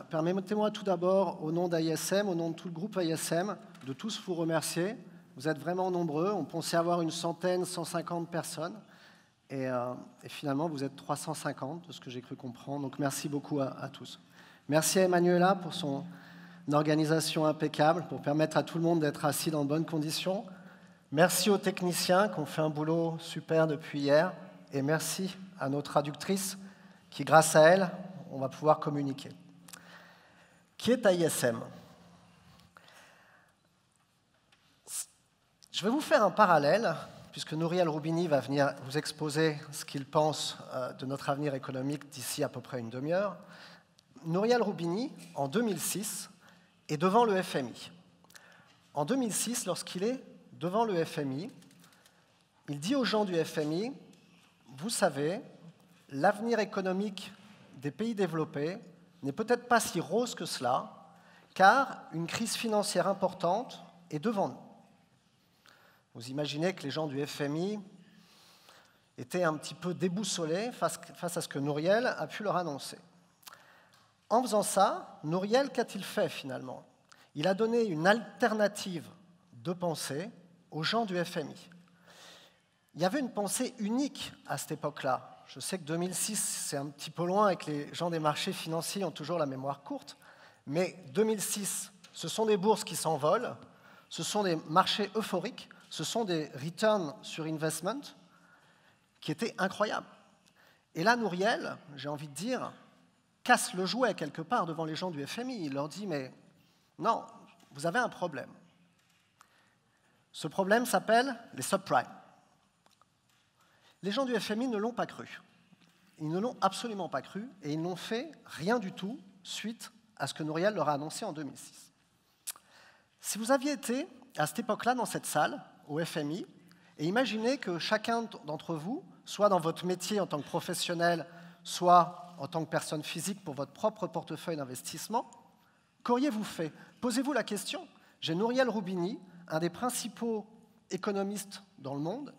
Permettez-moi tout d'abord, au nom d'ISM, au nom de tout le groupe ISM, de tous vous remercier. Vous êtes vraiment nombreux. On pensait avoir une centaine, 150 personnes. Et finalement, vous êtes 350, de ce que j'ai cru comprendre. Donc, merci beaucoup à tous. Merci à Emmanuela pour son organisation impeccable, pour permettre à tout le monde d'être assis dans de bonnes conditions. Merci aux techniciens qui ont fait un boulot super depuis hier. Et merci à nos traductrices qui, grâce à elles, on va pouvoir communiquer. Qui est ISM? Je vais vous faire un parallèle, puisque Nouriel Roubini va venir vous exposer ce qu'il pense de notre avenir économique d'ici à peu près une demi-heure. Nouriel Roubini, en 2006, est devant le FMI. En 2006, lorsqu'il est devant le FMI, il dit aux gens du FMI, vous savez, l'avenir économique des pays développés n'est peut-être pas si rose que cela, car une crise financière importante est devant nous. Vous imaginez que les gens du FMI étaient un petit peu déboussolés face à ce que Nouriel a pu leur annoncer. En faisant ça, Nouriel, qu'a-t-il fait finalement? Il a donné une alternative de pensée aux gens du FMI. Il y avait une pensée unique à cette époque-là. Je sais que 2006, c'est un petit peu loin et que les gens des marchés financiers ont toujours la mémoire courte, mais 2006, ce sont des bourses qui s'envolent, ce sont des marchés euphoriques, ce sont des returns sur investment qui étaient incroyables. Et là, Nouriel, j'ai envie de dire, casse le jouet quelque part devant les gens du FMI. Il leur dit, mais non, vous avez un problème. Ce problème s'appelle les subprimes. Les gens du FMI ne l'ont pas cru. Ils ne l'ont absolument pas cru et ils n'ont fait rien du tout suite à ce que Nouriel leur a annoncé en 2006. Si vous aviez été à cette époque-là dans cette salle, au FMI, et imaginez que chacun d'entre vous, soit dans votre métier en tant que professionnel, soit en tant que personne physique pour votre propre portefeuille d'investissement, qu'auriez-vous fait? Posez-vous la question. J'ai Nouriel Roubini, un des principaux économistes dans le monde,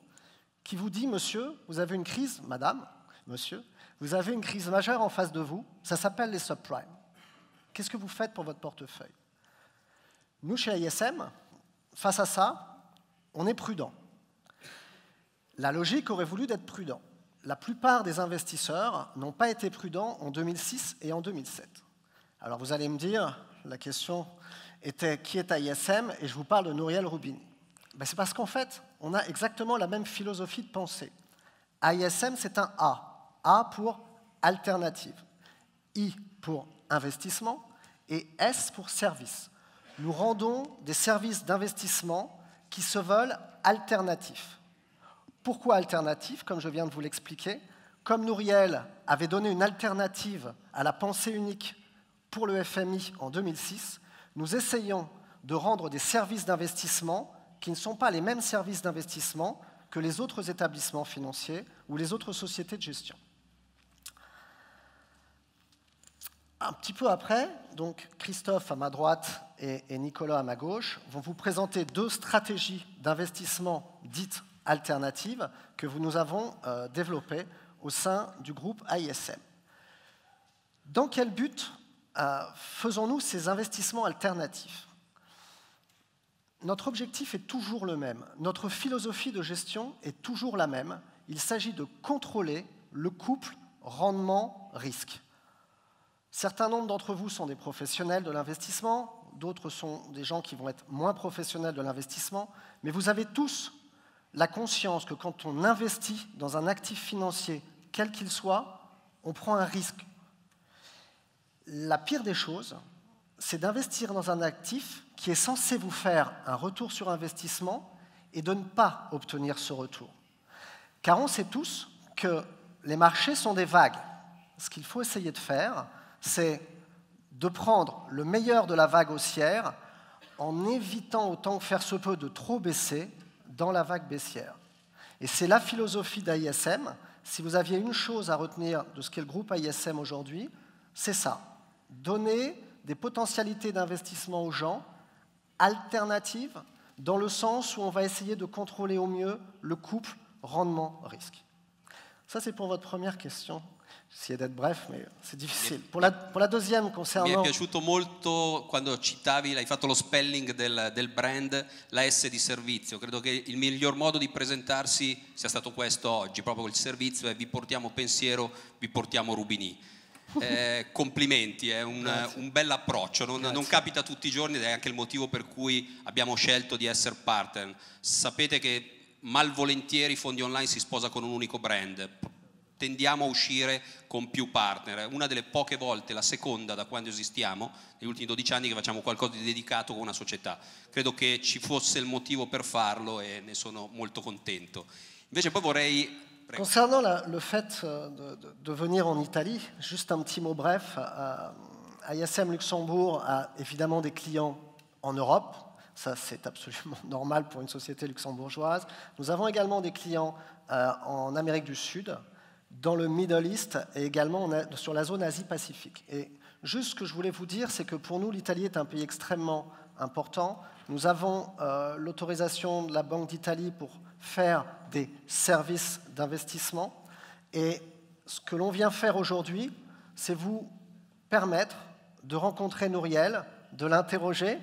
qui vous dit, monsieur, vous avez une crise, madame, monsieur, vous avez une crise majeure en face de vous, ça s'appelle les subprimes. Qu'est-ce que vous faites pour votre portefeuille? Nous, chez ISM, face à ça, on est prudent. La logique aurait voulu d'être prudent. La plupart des investisseurs n'ont pas été prudents en 2006 et en 2007. Alors vous allez me dire, la question était qui est ISM et je vous parle de Nouriel Roubini. Ben, c'est parce qu'en fait, on a exactement la même philosophie de pensée. ISM, c'est un A. A pour alternative, I pour investissement et S pour service. Nous rendons des services d'investissement qui se veulent alternatifs. Pourquoi alternatifs? Comme je viens de vous l'expliquer, comme Nouriel avait donné une alternative à la pensée unique pour le FMI en 2006, nous essayons de rendre des services d'investissement qui ne sont pas les mêmes services d'investissement que les autres établissements financiers ou les autres sociétés de gestion. Un petit peu après, donc Christophe à ma droite et Nicolas à ma gauche vont vous présenter deux stratégies d'investissement dites alternatives que nous avons développées au sein du groupe ISM. Dans quel but faisons-nous ces investissements alternatifs? Notre objectif est toujours le même. Notre philosophie de gestion est toujours la même. Il s'agit de contrôler le couple rendement-risque. Certains nombres d'entre vous sont des professionnels de l'investissement, d'autres sont des gens qui vont être moins professionnels de l'investissement, mais vous avez tous la conscience que quand on investit dans un actif financier, quel qu'il soit, on prend un risque. La pire des choses, c'est d'investir dans un actif qui est censé vous faire un retour sur investissement et de ne pas obtenir ce retour. Car on sait tous que les marchés sont des vagues. Ce qu'il faut essayer de faire, c'est de prendre le meilleur de la vague haussière en évitant autant que faire se peut de trop baisser dans la vague baissière. Et c'est la philosophie d'ISM. Si vous aviez une chose à retenir de ce qu'est le groupe ISM aujourd'hui, c'est ça. Donner des potentialités d'investissement aux gens, alternatives, dans le sens où on va essayer de contrôler au mieux le couple rendement-risque. Ça, c'est pour votre première question. essayer d'être bref, mais c'est difficile. Pour la deuxième, concernant... Mi è piaciuto molto quando citavi, hai fatto lo spelling del brand, la S di servizio. Credo che il miglior modo di presentarsi sia stato questo oggi, proprio il servizio è vi portiamo pensiero, vi portiamo Rubini. Complimenti, è un bel approccio, non capita tutti i giorni ed è anche il motivo per cui abbiamo scelto di essere partner. Sapete che malvolentieri Fondi Online si sposa con un unico brand, tendiamo a uscire con più partner, una delle poche volte, la seconda da quando esistiamo, negli ultimi 12 anni, che facciamo qualcosa di dedicato con una società. Credo che ci fosse il motivo per farlo et ne sono molto contento. Invece poi vorrei... Prego. Concernant le fait de venir en Italie, juste un petit mot bref, ISM Luxembourg a évidemment des clients en Europe, ça c'est absolument normal pour une société luxembourgeoise. Nous avons également des clients en Amérique du Sud, dans le Middle East et également sur la zone Asie-Pacifique. Et juste ce que je voulais vous dire, c'est que pour nous, l'Italie est un pays extrêmement important. Nous avons l'autorisation de la Banque d'Italie pour faire des services d'investissement. Et ce que l'on vient faire aujourd'hui, c'est vous permettre de rencontrer Nouriel, de l'interroger.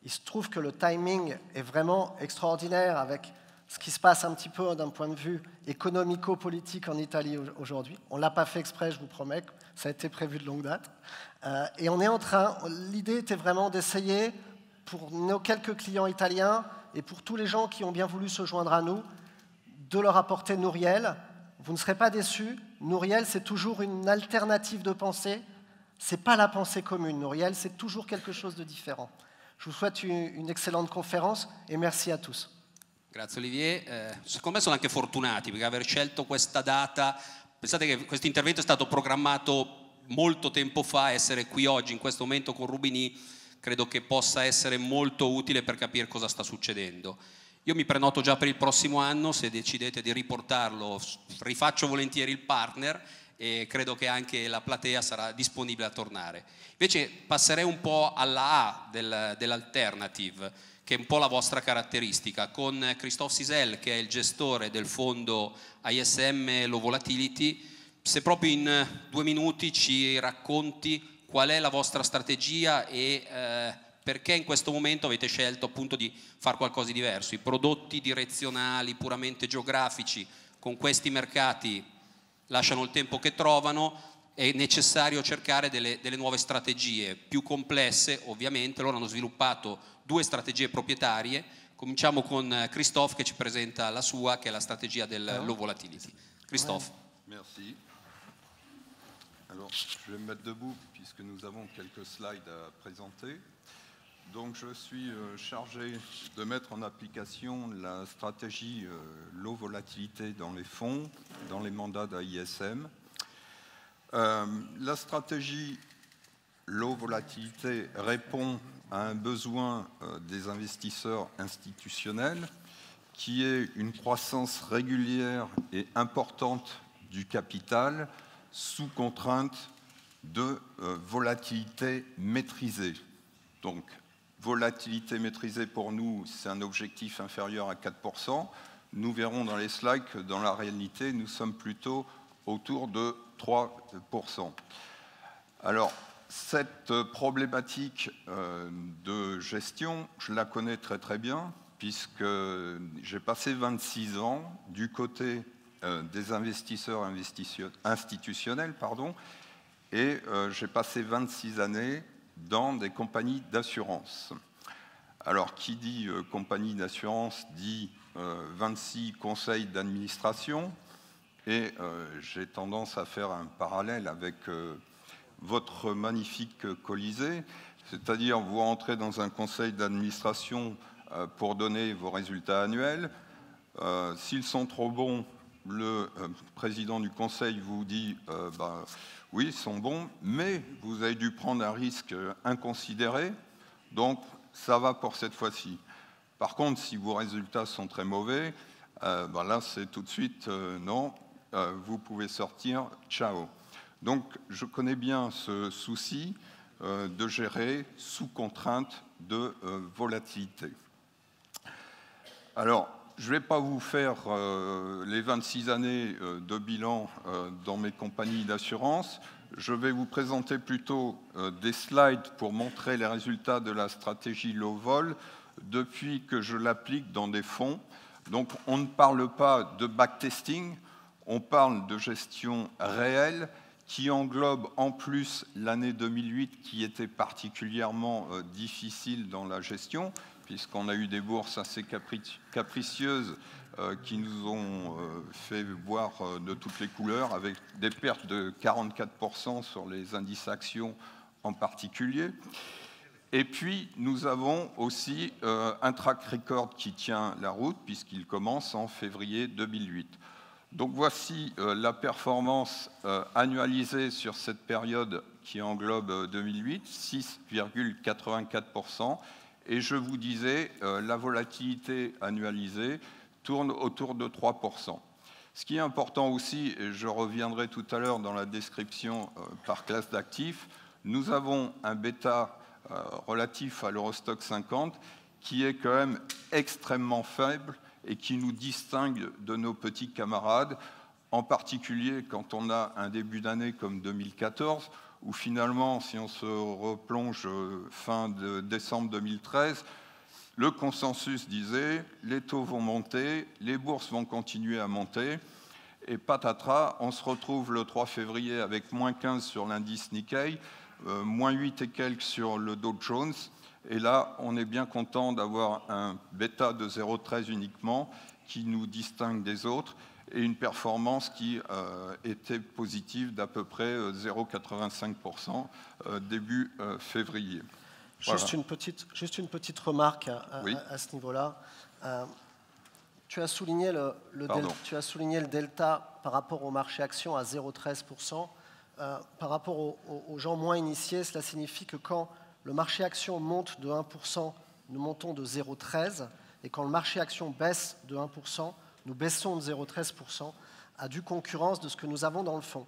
Il se trouve que le timing est vraiment extraordinaire avec ce qui se passe un petit peu d'un point de vue économico-politique en Italie aujourd'hui. On ne l'a pas fait exprès, je vous promets, ça a été prévu de longue date. Et on est en train, l'idée était vraiment d'essayer, pour nos quelques clients italiens et pour tous les gens qui ont bien voulu se joindre à nous, de leur apporter Nouriel. Vous ne serez pas déçus, Nouriel c'est toujours une alternative de pensée, ce n'est pas la pensée commune, Nouriel c'est toujours quelque chose de différent. Je vous souhaite une excellente conférence et merci à tous. Grazie Olivier, secondo me sono anche fortunati perché aver scelto questa data, pensate che questo intervento è stato programmato molto tempo fa, essere qui oggi in questo momento con Rubini credo che possa essere molto utile per capire cosa sta succedendo. Io mi prenoto già per il prossimo anno, se decidete di riportarlo rifaccio volentieri il partner e credo che anche la platea sarà disponibile a tornare. Invece passerei un po' alla A dell'alternative, che è un po' la vostra caratteristica, con Christophe Sisel, che è il gestore del fondo ISM Low Volatility. Se proprio in 2 minuti ci racconti qual è la vostra strategia e perché in questo momento avete scelto appunto di fare qualcosa di diverso. I prodotti direzionali, puramente geografici, con questi mercati lasciano il tempo che trovano, è necessario cercare delle nuove strategie più complesse, ovviamente. Loro hanno sviluppato 2 strategie proprietarie. Cominciamo con Christophe che ci presenta la sua, che è la strategia del low volatility. Christophe. Merci. Alors, je vais me mettre debout puisque nous avons quelques slides à présenter. Donc, je suis chargé de mettre en application la stratégie low volatilité dans les fonds, dans les mandats d'AISM. La stratégie low volatilité répond à un besoin des investisseurs institutionnels qui est une croissance régulière et importante du capital sous contrainte de volatilité maîtrisée. Donc, volatilité maîtrisée pour nous, c'est un objectif inférieur à 4%. Nous verrons dans les slides que dans la réalité, nous sommes plutôt autour de 3%. Alors, cette problématique de gestion, je la connais très très bien, puisque j'ai passé 26 ans du côté des investisseurs institutionnels, et j'ai passé 26 années dans des compagnies d'assurance. Alors, qui dit compagnie d'assurance dit 26 conseils d'administration, et j'ai tendance à faire un parallèle avec votre magnifique Colisée, c'est-à-dire vous entrez dans un conseil d'administration pour donner vos résultats annuels. S'ils sont trop bons, le président du conseil vous dit oui, ils sont bons, mais vous avez dû prendre un risque inconsidéré, donc ça va pour cette fois-ci. Par contre, si vos résultats sont très mauvais, là c'est tout de suite non, vous pouvez sortir, ciao. Donc je connais bien ce souci de gérer sous contrainte de volatilité. Alors, je ne vais pas vous faire les 26 années de bilan dans mes compagnies d'assurance. Je vais vous présenter plutôt des slides pour montrer les résultats de la stratégie low vol depuis que je l'applique dans des fonds. Donc, on ne parle pas de backtesting, on parle de gestion réelle qui englobe en plus l'année 2008 qui était particulièrement difficile dans la gestion, puisqu'on a eu des bourses assez capricieuses qui nous ont fait voir de toutes les couleurs, avec des pertes de 44% sur les indices actions en particulier. Et puis, nous avons aussi un track record qui tient la route, puisqu'il commence en février 2008. Donc voici la performance annualisée sur cette période qui englobe 2008, 6,84%. Et je vous disais, la volatilité annualisée tourne autour de 3%. Ce qui est important aussi, et je reviendrai tout à l'heure dans la description par classe d'actifs, nous avons un bêta relatif à l'Eurostoxx 50 qui est quand même extrêmement faible et qui nous distingue de nos petits camarades, en particulier quand on a un début d'année comme 2014, où finalement, si on se replonge fin de décembre 2013, le consensus disait les taux vont monter, les bourses vont continuer à monter, et patatras, on se retrouve le 3 février avec moins 15 sur l'indice Nikkei, moins 8 et quelques sur le Dow Jones, et là, on est bien content d'avoir un bêta de 0,13 uniquement qui nous distingue des autres et une performance qui était positive d'à peu près 0,85% début février. Voilà. Juste une petite remarque Oui. à ce niveau-là. Tu as souligné le delta par rapport au marché action à 0,13%. Par rapport aux gens moins initiés, cela signifie que quand le marché action monte de 1%, nous montons de 0,13%, et quand le marché action baisse de 1%, nous baissons de 0,13%, à due concurrence de ce que nous avons dans le fond.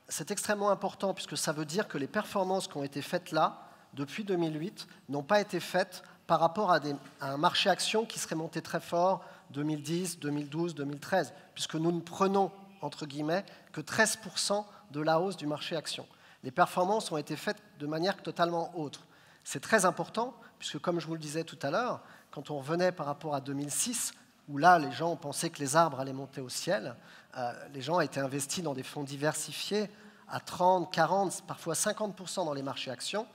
C'est extrêmement important, puisque ça veut dire que les performances qui ont été faites là, depuis 2008, n'ont pas été faites par rapport à un marché action qui serait monté très fort 2010, 2012, 2013, puisque nous ne prenons, entre guillemets, que 13% de la hausse du marché action. Les performances ont été faites de manière totalement autre. C'est très important, puisque comme je vous le disais tout à l'heure, quand on revenait par rapport à 2006, où là, les gens pensaient que les arbres allaient monter au ciel, les gens étaient investis dans des fonds diversifiés à 30, 40, parfois 50% dans les marchés actions.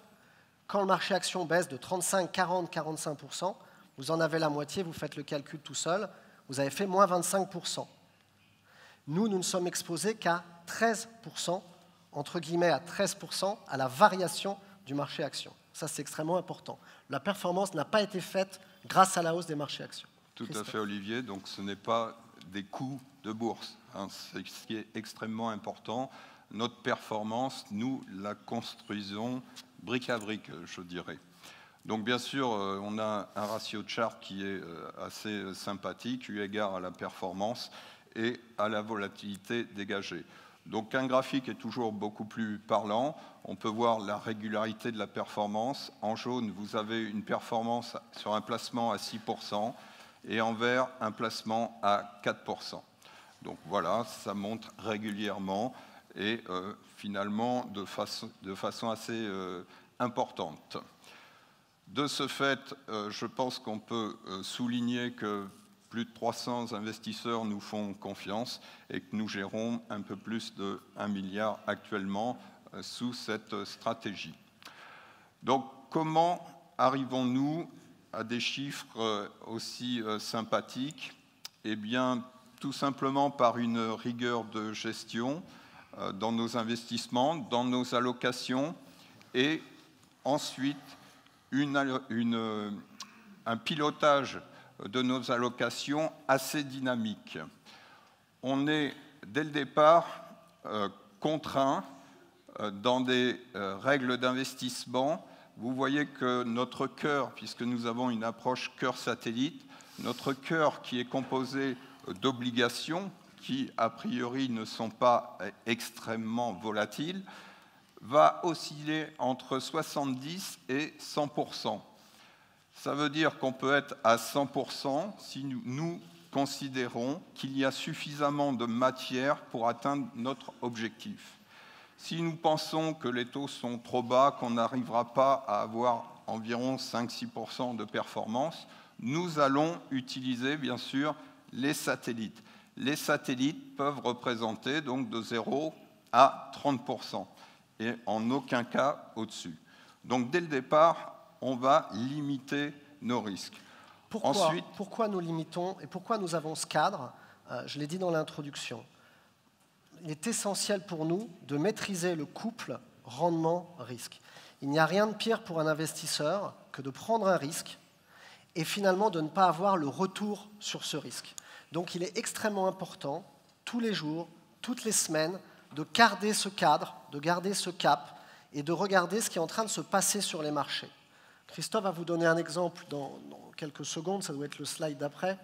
Quand le marché action baisse de 35, 40, 45%, vous en avez la moitié, vous faites le calcul tout seul, vous avez fait moins 25%. Nous ne sommes exposés qu'à 13%, entre guillemets à 13%, à la variation du marché action. Ça, c'est extrêmement important. La performance n'a pas été faite grâce à la hausse des marchés actions. Tout à fait, Olivier. Donc, ce n'est pas des coûts de bourse. C'est ce qui est extrêmement important. Notre performance, nous la construisons brique à brique, je dirais. Donc, bien sûr, on a un ratio de Sharpe qui est assez sympathique, eu égard à la performance et à la volatilité dégagée. Donc un graphique est toujours beaucoup plus parlant. On peut voir la régularité de la performance. En jaune, vous avez une performance sur un placement à 6% et en vert, un placement à 4%. Donc voilà, ça monte régulièrement et finalement de façon assez importante. De ce fait, je pense qu'on peut souligner que plus de 300 investisseurs nous font confiance et que nous gérons un peu plus de 1 milliard actuellement sous cette stratégie. Donc, comment arrivons-nous à des chiffres aussi sympathiques? Eh bien, tout simplement par une rigueur de gestion dans nos investissements, dans nos allocations et ensuite un pilotage de nos allocations assez dynamique. On est, dès le départ, contraint dans des règles d'investissement. Vous voyez que notre cœur, puisque nous avons une approche cœur-satellite, notre cœur qui est composé d'obligations, qui a priori ne sont pas extrêmement volatiles, va osciller entre 70 et 100%. Ça veut dire qu'on peut être à 100% si nous considérons qu'il y a suffisamment de matière pour atteindre notre objectif. Si nous pensons que les taux sont trop bas, qu'on n'arrivera pas à avoir environ 5-6% de performance, nous allons utiliser bien sûr les satellites. Les satellites peuvent représenter donc de 0 à 30% et en aucun cas au-dessus. Donc dès le départ, on va limiter nos risques. Pourquoi nous limitons et pourquoi nous avons ce cadre? Je l'ai dit dans l'introduction. Il est essentiel pour nous de maîtriser le couple rendement-risque. Il n'y a rien de pire pour un investisseur que de prendre un risque et finalement de ne pas avoir le retour sur ce risque. Donc il est extrêmement important, tous les jours, toutes les semaines, de garder ce cadre, de garder ce cap et de regarder ce qui est en train de se passer sur les marchés. Christophe va vous donner un exemple dans quelques secondes, ça doit être le slide d'après,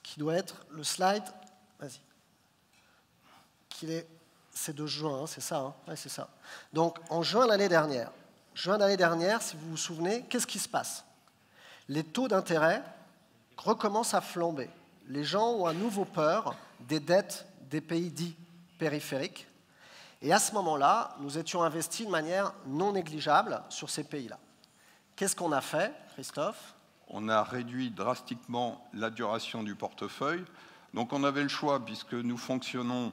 qui doit être le slide, vas-y, c'est de juin, hein, c'est ça, hein, ouais, c'est ça. Donc en juin l'année dernière, si vous vous souvenez, qu'est-ce qui se passe? Les taux d'intérêt recommencent à flamber. Les gens ont à nouveau peur des dettes des pays dits périphériques. Et à ce moment-là, nous étions investis de manière non négligeable sur ces pays-là. Qu'est-ce qu'on a fait, Christophe? On a réduit drastiquement la duration du portefeuille. Donc on avait le choix, puisque nous fonctionnons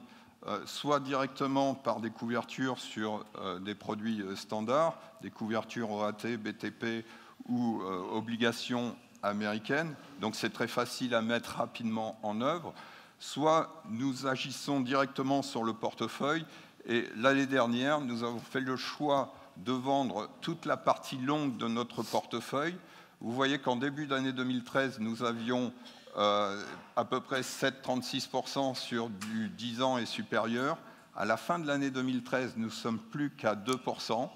soit directement par des couvertures sur des produits standards, des couvertures OAT, BTP ou obligations américaines. Donc c'est très facile à mettre rapidement en œuvre. Soit nous agissons directement sur le portefeuille. Et l'année dernière, nous avons fait le choix de vendre toute la partie longue de notre portefeuille. Vous voyez qu'en début d'année 2013, nous avions à peu près 7,36% sur du 10 ans et supérieur. À la fin de l'année 2013, nous ne sommes plus qu'à 2%.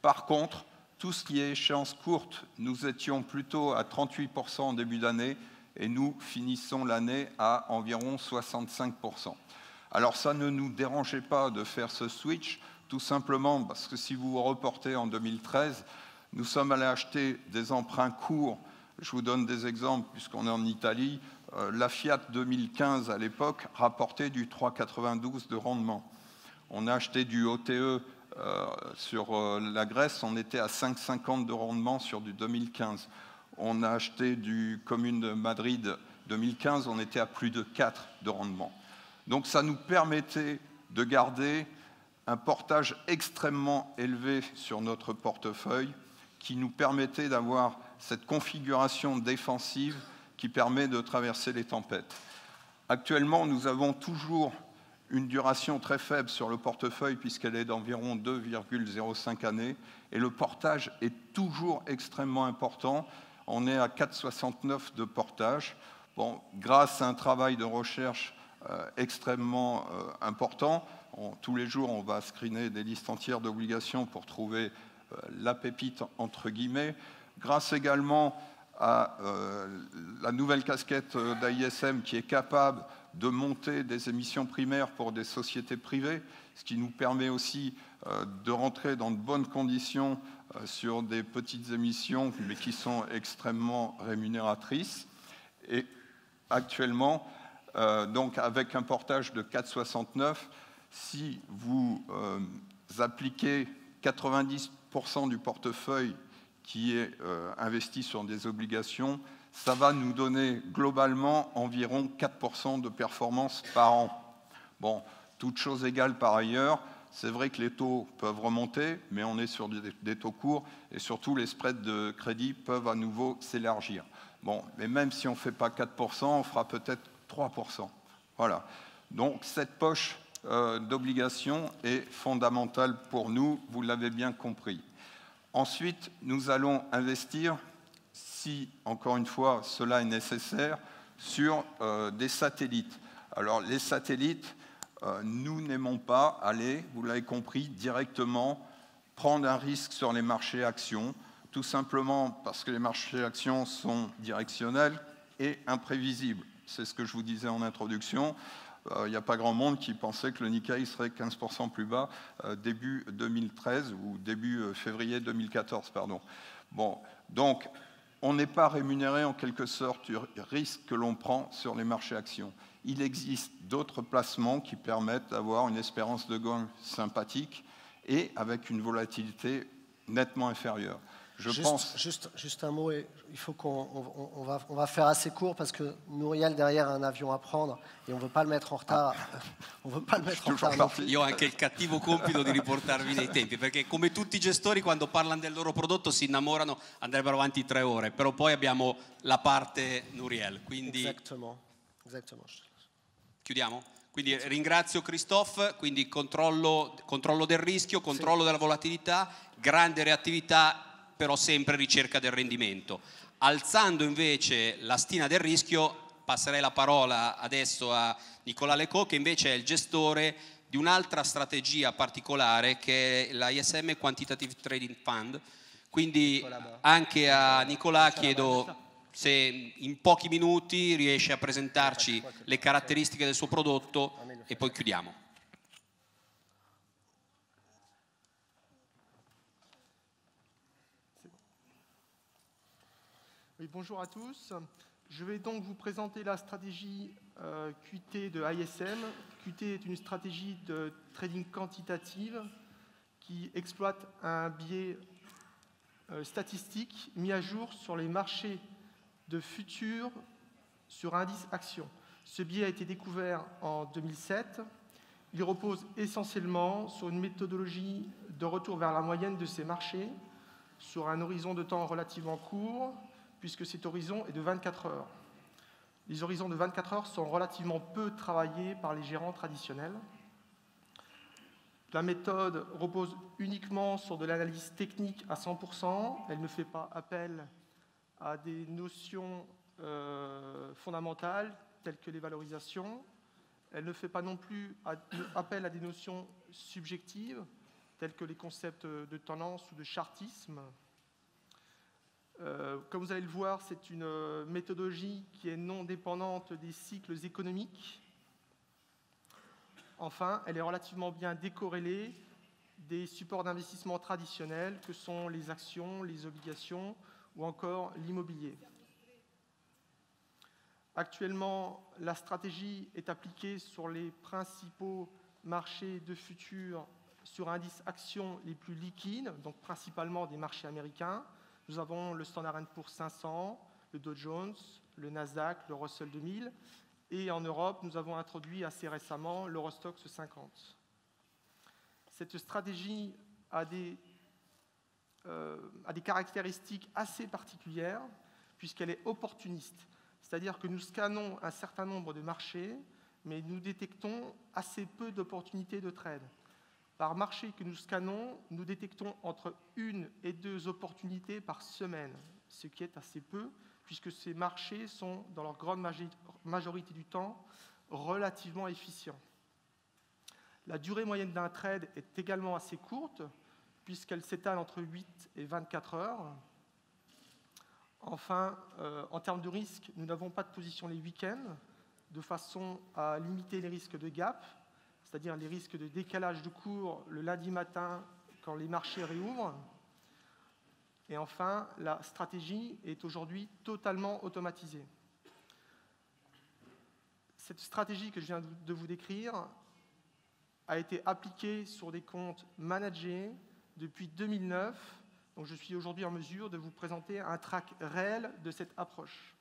Par contre, tout ce qui est échéance courte, nous étions plutôt à 38% en début d'année et nous finissons l'année à environ 65%. Alors ça ne nous dérangeait pas de faire ce switch, tout simplement parce que si vous vous reportez en 2013, nous sommes allés acheter des emprunts courts. Je vous donne des exemples puisqu'on est en Italie. La Fiat 2015 à l'époque rapportait du 3,92 de rendement. On a acheté du OTE sur la Grèce, on était à 5,50 de rendement sur du 2015. On a acheté du Commune de Madrid 2015, on était à plus de 4 de rendement. Donc ça nous permettait de garder un portage extrêmement élevé sur notre portefeuille qui nous permettait d'avoir cette configuration défensive qui permet de traverser les tempêtes. Actuellement, nous avons toujours une duration très faible sur le portefeuille puisqu'elle est d'environ 2,05 années et le portage est toujours extrêmement important. On est à 4,69 de portage. Bon, grâce à un travail de recherche extrêmement important. Tous les jours, on va screener des listes entières d'obligations pour trouver la pépite, entre guillemets. Grâce également à la nouvelle casquette d'AISM qui est capable de monter des émissions primaires pour des sociétés privées, ce qui nous permet aussi de rentrer dans de bonnes conditions sur des petites émissions, mais qui sont extrêmement rémunératrices. Et actuellement, donc avec un portage de 4,69, si vous appliquez 90% du portefeuille qui est investi sur des obligations, ça va nous donner globalement environ 4% de performance par an. Bon, toutes choses égales par ailleurs, c'est vrai que les taux peuvent remonter, mais on est sur des taux courts et surtout les spreads de crédit peuvent à nouveau s'élargir. Bon, mais même si on ne fait pas 4%, on fera peut-être 3%. Voilà. Donc cette poche d'obligations est fondamentale pour nous, vous l'avez bien compris. Ensuite, nous allons investir, si encore une fois cela est nécessaire, sur des satellites. Alors les satellites, nous n'aimons pas aller, vous l'avez compris, directement prendre un risque sur les marchés actions, tout simplement parce que les marchés actions sont directionnels et imprévisibles. C'est ce que je vous disais en introduction. il n'y a pas grand monde qui pensait que le Nikkei serait 15% plus bas début 2013 ou début février 2014, pardon. Bon, donc, on n'est pas rémunéré en quelque sorte du risque que l'on prend sur les marchés actions. Il existe d'autres placements qui permettent d'avoir une espérance de gain sympathique et avec une volatilité nettement inférieure. Juste un mot, il faut on va faire assez court parce que Nouriel derrière a un avion à prendre et on ne veut pas le mettre en retard. On veut pas le mettre en retard. Io ho anche il cattivo compito di riportarvi nei tempi, perché come tutti i gestori quando parlano del loro prodotto si innamorano, andrebbero avanti 3 ore, però poi abbiamo la parte Nouriel, quindi Exactement. chiudiamo? Quindi ringrazio Christophe, quindi controllo del rischio, controllo della volatilità, grande reattività, però sempre ricerca del rendimento. Alzando invece la stina del rischio, passerei la parola adesso a Nicolas Lecaux, che invece è il gestore di un'altra strategia particolare che è la ISM Quantitative Trading Fund. Quindi anche a Nicolas chiedo se in pochi minuti riesce a presentarci le caratteristiche del suo prodotto e poi chiudiamo. Oui, bonjour à tous. Je vais donc vous présenter la stratégie QT de ISM. QT est une stratégie de trading quantitative qui exploite un biais statistique mis à jour sur les marchés de futurs sur indices actions. Ce biais a été découvert en 2007. Il repose essentiellement sur une méthodologie de retour vers la moyenne de ces marchés sur un horizon de temps relativement court, puisque cet horizon est de 24 heures. Les horizons de 24 heures sont relativement peu travaillés par les gérants traditionnels. La méthode repose uniquement sur de l'analyse technique à 100%. Elle ne fait pas appel à des notions fondamentales telles que les valorisations. Elle ne fait pas non plus appel à des notions subjectives telles que les concepts de tendance ou de chartisme. Comme vous allez le voir, c'est une méthodologie qui est non dépendante des cycles économiques. Enfin, elle est relativement bien décorrélée des supports d'investissement traditionnels que sont les actions, les obligations ou encore l'immobilier. Actuellement, la stratégie est appliquée sur les principaux marchés de futurs sur indices actions les plus liquides, donc principalement des marchés américains. Nous avons le Standard & Poor's 500, le Dow Jones, le Nasdaq, le Russell 2000. Et en Europe, nous avons introduit assez récemment l'Eurostoxx 50. Cette stratégie a des caractéristiques assez particulières puisqu'elle est opportuniste. C'est-à-dire que nous scannons un certain nombre de marchés, mais nous détectons assez peu d'opportunités de trade. Par marché que nous scannons, nous détectons entre 1 et 2 opportunités par semaine, ce qui est assez peu, puisque ces marchés sont, dans leur grande majorité du temps, relativement efficients. La durée moyenne d'un trade est également assez courte, puisqu'elle s'étale entre 8 et 24 heures. Enfin, en termes de risque, nous n'avons pas de position les week-ends, de façon à limiter les risques de gap, c'est-à-dire les risques de décalage de cours le lundi matin quand les marchés réouvrent. Et enfin, la stratégie est aujourd'hui totalement automatisée. Cette stratégie que je viens de vous décrire a été appliquée sur des comptes managés depuis 2009. Donc je suis aujourd'hui en mesure de vous présenter un track réel de cette approche.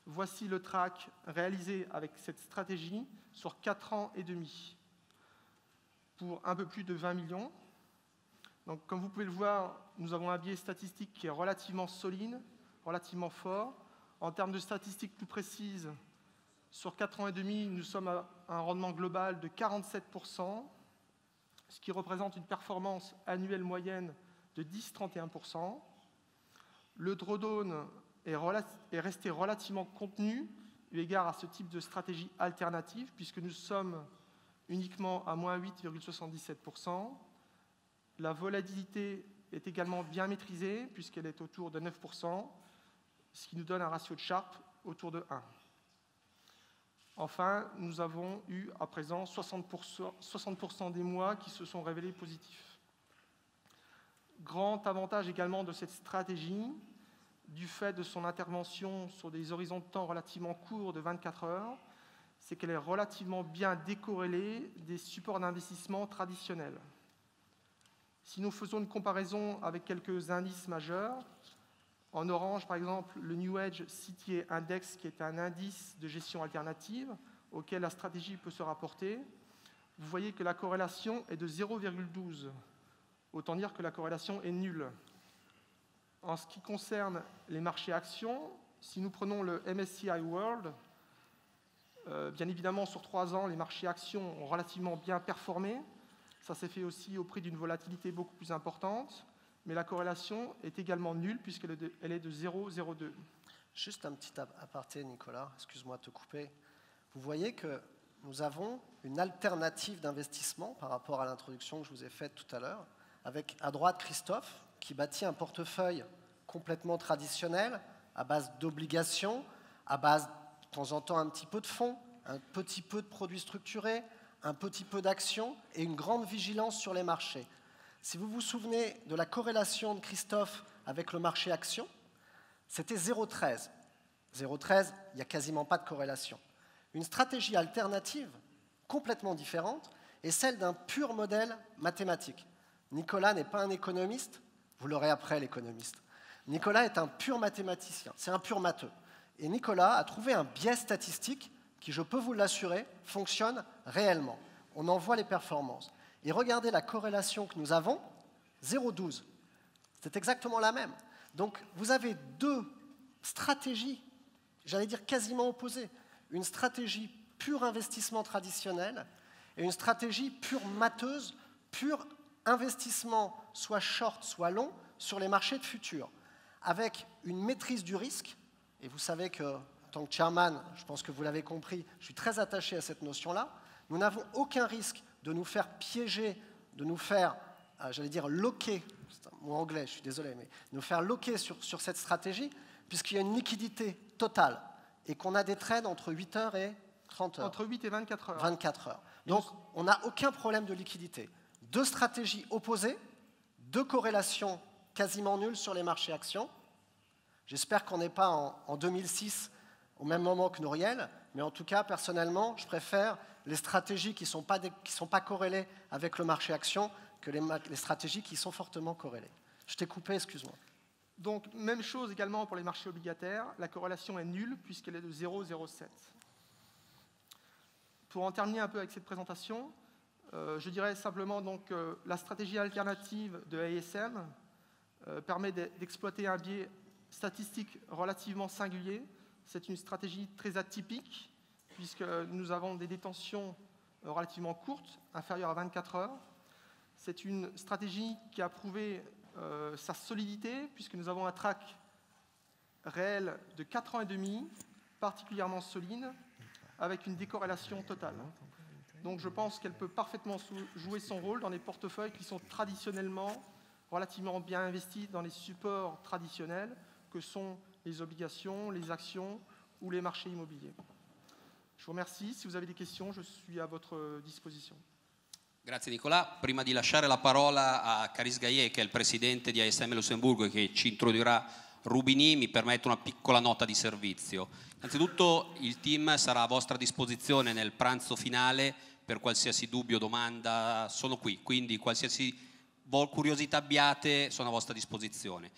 Voici le track réalisé avec cette stratégie sur 4 ans et demi pour un peu plus de 20 millions. Donc, comme vous pouvez le voir, nous avons un biais statistique qui est relativement solide, relativement fort. En termes de statistiques plus précises, sur 4 ans et demi, nous sommes à un rendement global de 47%, ce qui représente une performance annuelle moyenne de 10,31%. Le drawdown est resté relativement contenu eu égard à ce type de stratégie alternative, puisque nous sommes uniquement à moins 8,77%. La volatilité est également bien maîtrisée, puisqu'elle est autour de 9%, ce qui nous donne un ratio de Sharpe autour de 1. Enfin, nous avons eu à présent 60% des mois qui se sont révélés positifs. Grand avantage également de cette stratégie, du fait de son intervention sur des horizons de temps relativement courts de 24 heures, c'est qu'elle est relativement bien décorrélée des supports d'investissement traditionnels. Si nous faisons une comparaison avec quelques indices majeurs, en orange, par exemple, le New Edge CTA Index, qui est un indice de gestion alternative auquel la stratégie peut se rapporter, vous voyez que la corrélation est de 0,12. Autant dire que la corrélation est nulle. En ce qui concerne les marchés actions, si nous prenons le MSCI World, bien évidemment, sur 3 ans, les marchés actions ont relativement bien performé. Ça s'est fait aussi au prix d'une volatilité beaucoup plus importante. Mais la corrélation est également nulle puisqu'elle est de 0,02. Juste un petit aparté, Nicolas, excuse-moi de te couper. Vous voyez que nous avons une alternative d'investissement par rapport à l'introduction que je vous ai faite tout à l'heure, avec à droite Christophe, qui bâtit un portefeuille complètement traditionnel, à base d'obligations, à base de temps en temps un petit peu de fonds, un petit peu de produits structurés, un petit peu d'actions et une grande vigilance sur les marchés. Si vous vous souvenez de la corrélation de Christophe avec le marché action, c'était 0,13. 0,13, il n'y a quasiment pas de corrélation. Une stratégie alternative, complètement différente, est celle d'un pur modèle mathématique. Nicolas n'est pas un économiste, vous l'aurez après l'économiste. Nicolas est un pur mathématicien, c'est un pur matheux. Et Nicolas a trouvé un biais statistique qui, je peux vous l'assurer, fonctionne réellement. On en voit les performances. Et regardez la corrélation que nous avons, 0,12. C'est exactement la même. Donc vous avez deux stratégies, j'allais dire quasiment opposées. Une stratégie pure investissement traditionnel et une stratégie pure matheuse, pure investissement soit short, soit long, sur les marchés de futur, avec une maîtrise du risque. Et vous savez que, en tant que chairman, je pense que vous l'avez compris, je suis très attaché à cette notion-là. Nous n'avons aucun risque de nous faire piéger, de nous faire, j'allais dire, loquer, c'est un mot anglais, je suis désolé, mais nous faire loquer sur cette stratégie, puisqu'il y a une liquidité totale et qu'on a des trades entre 8 heures et 30 heures. Entre 8 et 24 heures. 24 heures. Donc, on n'a aucun problème de liquidité. Deux stratégies opposées, deux corrélations quasiment nulles sur les marchés actions. J'espère qu'on n'est pas en 2006, au même moment que Nouriel, mais en tout cas, personnellement, je préfère les stratégies qui ne sont pas corrélées avec le marché action que les stratégies qui sont fortement corrélées. Je t'ai coupé, excuse-moi. Donc, même chose également pour les marchés obligataires. La corrélation est nulle puisqu'elle est de 0,07. Pour en terminer un peu avec cette présentation, je dirais simplement donc la stratégie alternative de ASM permet d'exploiter un biais statistique relativement singulier. C'est une stratégie très atypique puisque nous avons des détentions relativement courtes, inférieures à 24 heures. C'est une stratégie qui a prouvé sa solidité, puisque nous avons un track réel de 4 ans et demi, particulièrement solide, avec une décorrélation totale. Donc je pense qu'elle peut parfaitement jouer son rôle dans les portefeuilles qui sont traditionnellement relativement bien investis dans les supports traditionnels, que sont les obligations, les actions ou les marchés immobiliers. Je vous remercie. Si vous avez des questions, je suis à votre disposition. Grazie Nicola. Prima di lasciare la parola a Caris Gaillet, che è il presidente di ASM Lussemburgo e che ci introdurrà Rubini, mi permetto una piccola nota di servizio. Innanzitutto il team sarà a vostra disposizione nel pranzo finale per qualsiasi dubbio o domanda, sono qui, quindi qualsiasi curiosità abbiate sono a vostra disposizione.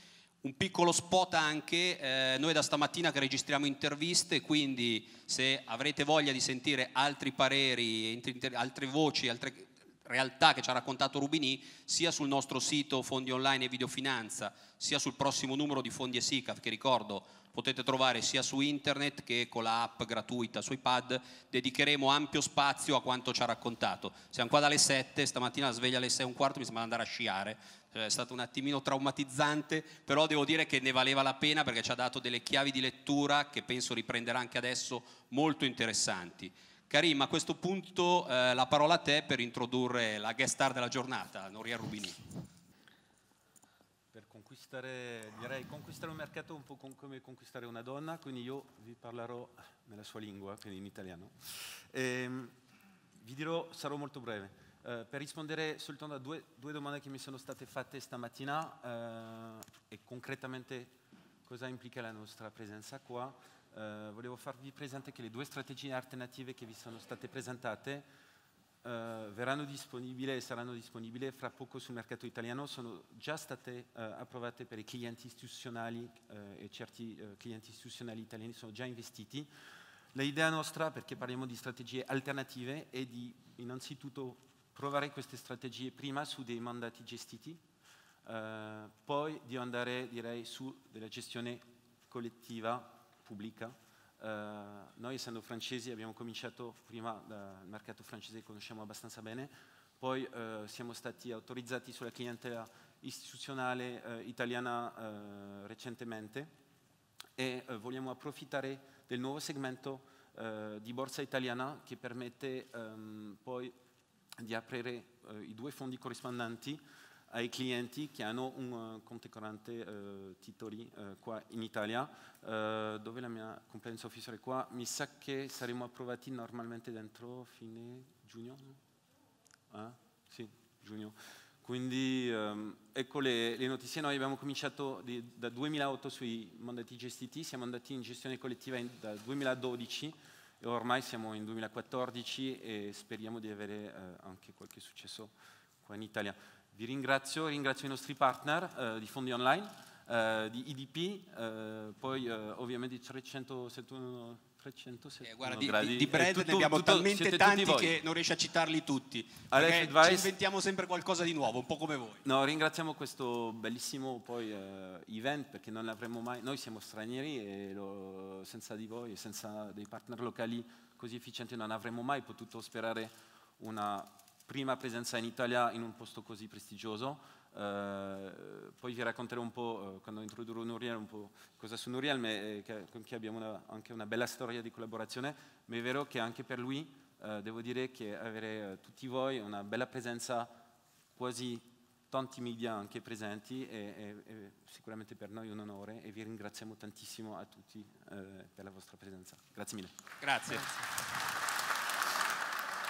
Un piccolo spot anche, noi da stamattina che registriamo interviste, quindi se avrete voglia di sentire altri pareri, altre voci, altre realtà che ci ha raccontato Rubini, sia sul nostro sito Fondi Online e Videofinanza, sia sul prossimo numero di Fondi e SICAV, che ricordo potete trovare sia su internet che con l'app gratuita su iPad, dedicheremo ampio spazio a quanto ci ha raccontato. Siamo qua dalle 7, stamattina la sveglia alle 6:15, mi sembra andare a sciare, è stato un attimino traumatizzante, però devo dire che ne valeva la pena perché ci ha dato delle chiavi di lettura che penso riprenderà anche adesso molto interessanti. Karim, a questo punto la parola a te per introdurre la guest star della giornata, Nouriel Roubini. Per conquistare direi conquistare un mercato un po' come conquistare una donna, quindi io vi parlerò nella sua lingua, quindi in italiano. Vi dirò, sarò molto breve, per rispondere soltanto a due domande che mi sono state fatte stamattina e concretamente cosa implica la nostra presenza qua. Volevo farvi presente che le due strategie alternative che vi sono state presentate verranno disponibili e saranno disponibili fra poco sul mercato italiano, sono già state approvate per i clienti istituzionali e certi clienti istituzionali italiani sono già investiti. L'idea nostra, perché parliamo di strategie alternative, è di innanzitutto provare queste strategie prima su dei mandati gestiti, poi di andare, direi, su della gestione collettiva, pubblica. Noi essendo francesi abbiamo cominciato prima dal mercato francese che conosciamo abbastanza bene, poi siamo stati autorizzati sulla clientela istituzionale italiana recentemente e vogliamo approfittare del nuovo segmento di borsa italiana che permette poi di aprire i due fondi corrispondenti ai clienti che hanno un conto corrente titoli qua in Italia, dove la mia compliance officer è qua. Mi sa che saremo approvati normalmente dentro fine giugno? Sì, giugno. Quindi ecco le notizie. Noi abbiamo cominciato da 2008 sui mandati gestiti, siamo andati in gestione collettiva dal 2012 e ormai siamo in 2014 e speriamo di avere anche qualche successo qua in Italia. Vi ringrazio i nostri partner di fondi online, di IDP, poi ovviamente 371 guarda, gradi. di brand ne abbiamo talmente tanti che non riesci a citarli tutti, perché ci inventiamo sempre qualcosa di nuovo, un po' come voi. No, ringraziamo questo bellissimo poi, event, perché non l'avremmo mai, noi siamo stranieri e senza di voi e senza dei partner locali così efficienti non avremmo mai potuto sperare una prima presenza in Italia in un posto così prestigioso. Poi vi racconterò un po', quando introdurrò Nouriel, un po' cosa su Nouriel, con cui abbiamo anche una bella storia di collaborazione, ma è vero che anche per lui devo dire che avere tutti voi una bella presenza, quasi tanti media anche presenti, è sicuramente per noi un onore e vi ringraziamo tantissimo a tutti per la vostra presenza. Grazie mille. Grazie.